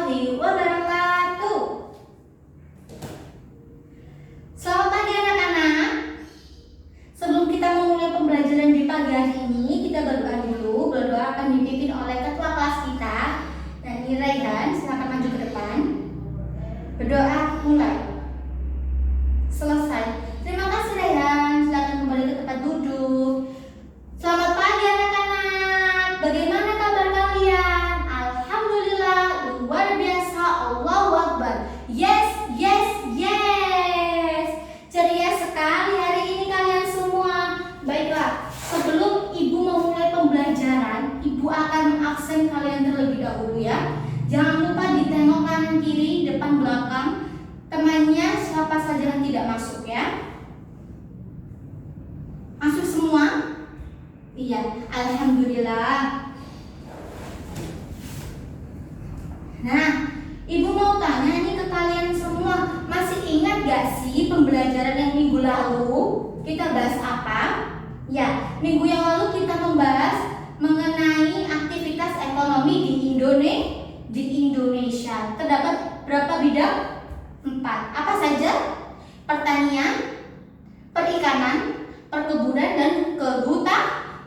warahmatullahi wabarakatuh. Selamat pagi anak-anak. Sebelum kita memulai pembelajaran di pagi hari ini, kita berdoa dulu. Berdoa akan dipimpin oleh ketua kelas kita, Nani Raihan. Silakan maju ke depan. Berdoa mulai. Selesai. Terima kasih Raihan. Silakan kembali ke tempat duduk. Selamat pagi anak-anak. Bagaimana kabar kalian? Alhamdulillah, luar biasa. Allahu Akbar. Yes, yes, yes. Ceria sekali hari ini kalian semua. Baiklah, sebelum Ibu memulai pembelajaran, Ibu akan mengabsen kalian terlebih dahulu ya. Jangan lupa ditengok kanan kiri, depan belakang. Temannya siapa saja yang tidak masuk ya. Masuk semua? Iya, alhamdulillah. Nah, Ibu mau tanya nih ke kalian semua, masih ingat gak sih pembelajaran yang minggu lalu kita bahas apa? Ya, minggu yang lalu kita membahas mengenai aktivitas ekonomi di Indonesia. Terdapat berapa bidang? 4. Apa saja? Pertanian, perikanan, perkebunan, dan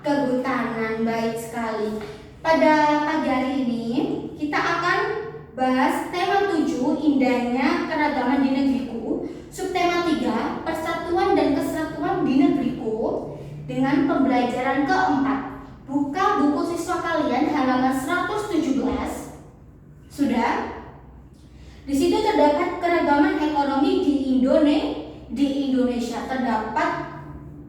kehutanan. Baik sekali. Pada pagi hari ini kita akan bahas tema 7, indahnya keragaman di negeriku. Subtema 3, persatuan dan kesatuan di negeriku, dengan pembelajaran keempat. Buka buku siswa kalian halaman 117. Sudah? Di situ terdapat keragaman ekonomi di Indonesia. Terdapat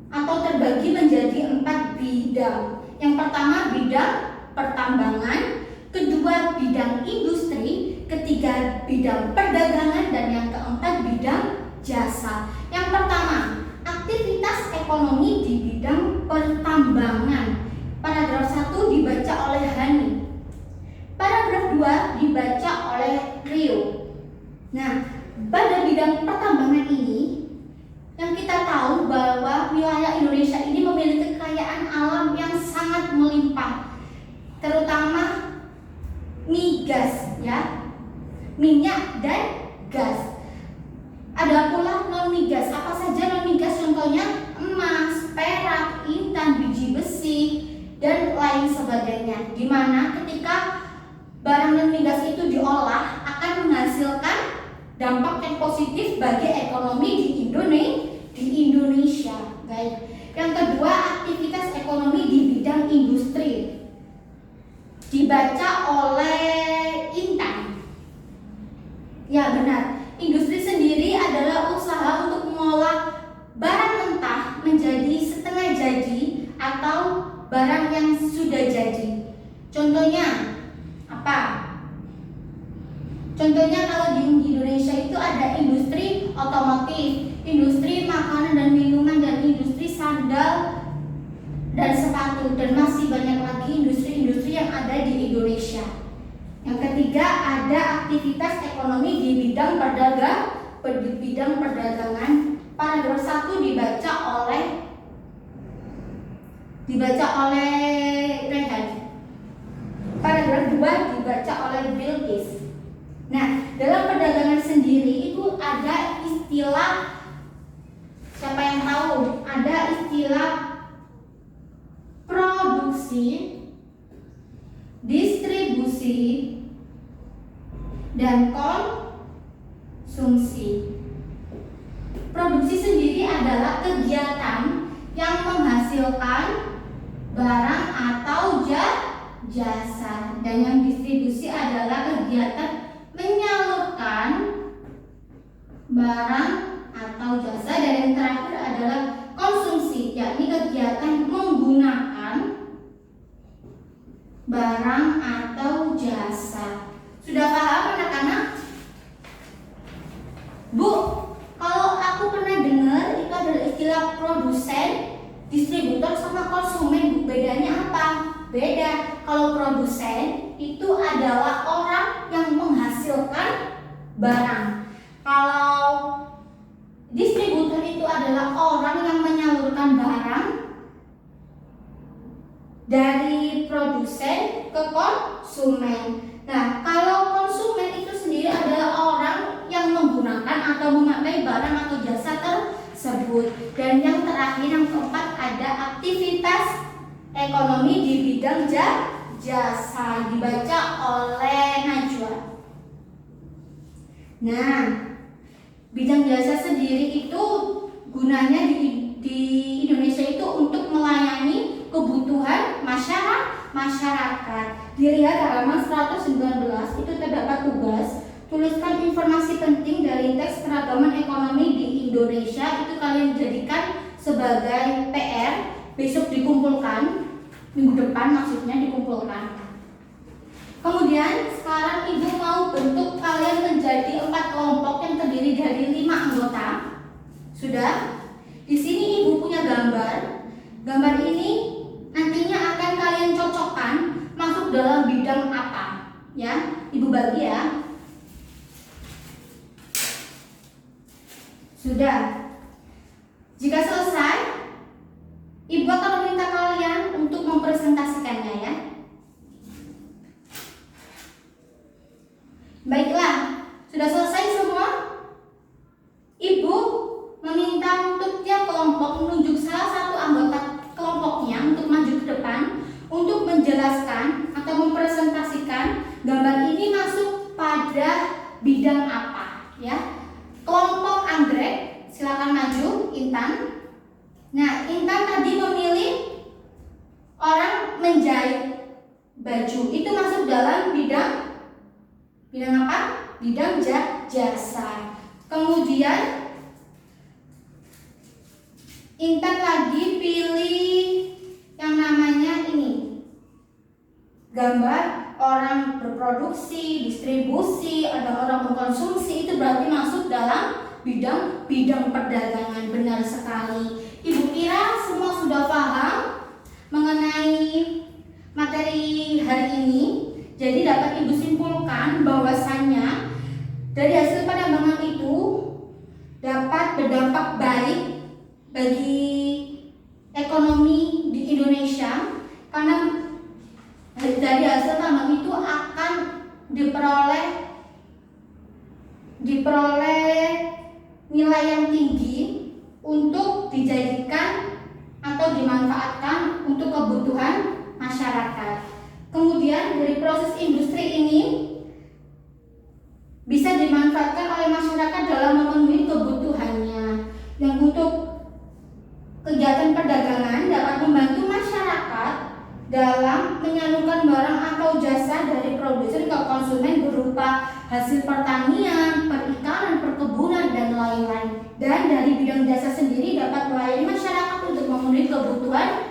atau terbagi menjadi 4 bidang. Yang pertama bidang pertambangan, kedua bidang industri, ketiga bidang perdagangan, dan yang keempat bidang jasa. Yang pertama, aktivitas ekonomi di bidang pertambangan. Paragraf 1 dibaca oleh Hani. Paragraf 2 dibaca oleh Rio. Nah, pada bidang pertambangan ini, yang kita tahu bahwa wilayah Indonesia ini memiliki kekayaan alam yang sangat melimpah, terutama migas ya, minyak dan gas. Ada pula non migas. Apa saja non migas? Contohnya emas, perak, intan, biji besi, dan lain sebagainya. Dimana ketika barang non migas itu diolah akan menghasilkan dampak yang positif bagi ekonomi di Indonesia. Baik. Yang kedua, aktivitas ekonomi di bidang industri. Dibaca oleh Intan. Ya benar. Industri sendiri adalah usaha untuk mengolah barang mentah menjadi setengah jadi atau barang yang sudah jadi. Contohnya apa? Contohnya kalau di Indonesia itu ada industri otomotif, industri makanan dan minuman, dan industri sandal dan sepatu, dan masih banyak lagi industri-industri yang ada di Indonesia. Yang ketiga, ada aktivitas ekonomi di bidang perdagangan. Paragraf 1 dibaca oleh Rehan. Paragraf 2 dibaca oleh Bilqis. Nah, dalam perdagangan sendiri itu ada istilah, siapa yang tahu? Ada istilah produksi, distribusi, dan konsumsi. Produksi sendiri adalah kegiatan yang menghasilkan barang atau jasa, dan yang distribusi adalah kegiatan menyalurkan barang atau jasa, dan yang terakhir adalah konsumsi, yakni kegiatan menggunakan barang atau jasa. Sudah paham anak-anak? Bu, kalau aku pernah dengar itu adalah istilah produsen, distributor, sama konsumen. Bedanya apa? Beda. Kalau produsen itu adalah orang yang menghasilkan barang. Kalau distributor itu adalah orang yang menyalurkan barang dari produsen ke konsumen. Nah, kalau konsumen atau memakai barang atau jasa tersebut. Dan yang terakhir, yang keempat, ada aktivitas ekonomi di bidang jasa, dibaca oleh Najwa. Nah, bidang jasa sendiri itu gunanya di Indonesia itu untuk melayani kebutuhan masyarakat. Dilihat halaman 119 itu terdapat tugas tuliskan informasi penting dari teks keragaman ekonomi di Indonesia. Itu kalian jadikan sebagai PR, besok dikumpulkan, minggu depan maksudnya dikumpulkan. Kemudian sekarang ibu mau bentuk kalian menjadi 4 kelompok yang terdiri dari 5 anggota. Sudah? Di sini ibu punya gambar. Gambar ini nantinya akan kalian cocokkan masuk dalam bidang apa, ya? Ibu bagi ya. Sudah. Jika selesai, ibu akan meminta kalian untuk mempresentasikannya ya. Baiklah, sudah selesai semua? Ibu meminta untuk tiap kelompok menunjuk salah satu anggota kelompoknya untuk maju ke depan untuk menjelaskan atau mempresentasikan gambar ini masuk pada bidang apa ya. Kelompok anggrek, silakan maju. Intan. Nah, Intan tadi memilih orang menjahit baju. Itu masuk dalam bidang apa? Bidang jasa. Kemudian Intan lagi pilih yang namanya ini, gambar orang berproduksi, distribusi, ada orang mengkonsumsi. Itu berarti masuk dalam bidang perdagangan. Benar sekali. Ibu kira semua sudah paham mengenai materi hari ini. Jadi dapat ibu simpulkan bahwasannya dari hasil penambangan itu dapat berdampak baik bagi ekonomi di Indonesia, karena dari hasil tambang itu akan diperoleh nilai yang tinggi untuk dijadikan atau dimanfaatkan untuk kebutuhan masyarakat. Kemudian dari proses industri ini bisa dimanfaatkan oleh masyarakat dalam memenuhi kebutuhannya. Yang untuk kegiatan perdagangan dapat membantu masyarakat dalam menyalurkan barang atau jasa dari produsen ke konsumen berupa hasil pertanian, perikanan, perkebunan, dan lain-lain. Dan dari bidang jasa sendiri dapat melayani masyarakat untuk memenuhi kebutuhan